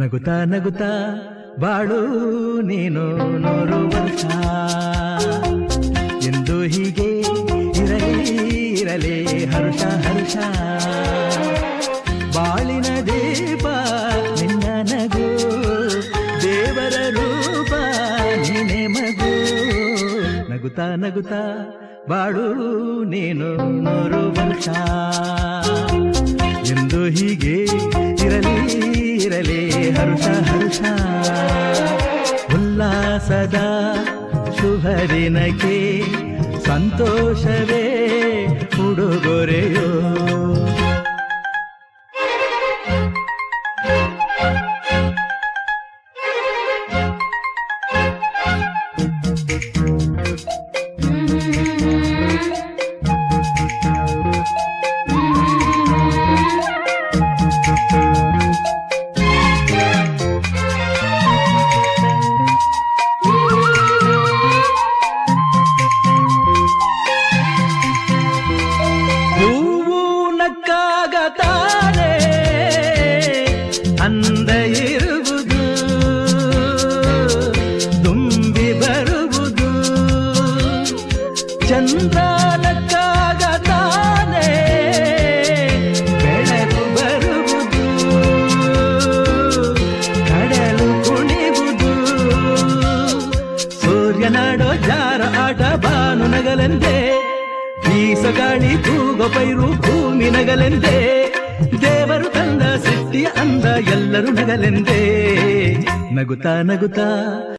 ನಗುತ್ತಾ ನಗುತ್ತಾ ಬಾಳು ನೀನು 100 ವರ್ಷ ಎಂದು ಹೀಗೆ ಇರಲಿ ಇರಲಿ ಹರ್ಷ ಹರ್ಷ ಬಾಳಿನ ದೀಪ ನಿನ್ನ ನಗು ದೇವರ ರೂಪ ನೀನೆ ಮಗು ನಗುತ್ತಾ ನಗುತ್ತಾ ಬಾಳು ನೀನು 100 ವರ್ಷ ಎಂದು ಹೀಗೆ ಇರಲಿ ಇರಲಿ ಹರ್ಷ ಹರ್ಷ ಉಲ್ಲಾಸದ ಶುಭ ದಿನಕ್ಕೆ ಸಂತೋಷವೇ ಉಡುಗೊರೆಯೋ ತಾನೆ ಅಂದ ಇರುವುದು ತುಂಬಿ ಬರುವುದು ಚಂದ್ರನಕ್ಕಾಗ ತಾನೆ ಬೆಳಕು ಬರುವುದು ಕಡಲು ಕುಣಿವುದು ಸೂರ್ಯನಾಡೋ ಜಾರ ಆಟ ಬಾನು ನಗಲೆಂದೇ ಬೀಸಗಾಳಿ ತೂಗೋ ಪೈರು ಭೂಮಿ ನಗಲೆಂದೇ ದೇವರು ತಂದ ಸೃಷ್ಟಿಯ ಅಂದ ಎಲ್ಲರೂ ನಗಲೆಂದೇ ನಗುತ್ತಾ ನಗುತ್ತಾ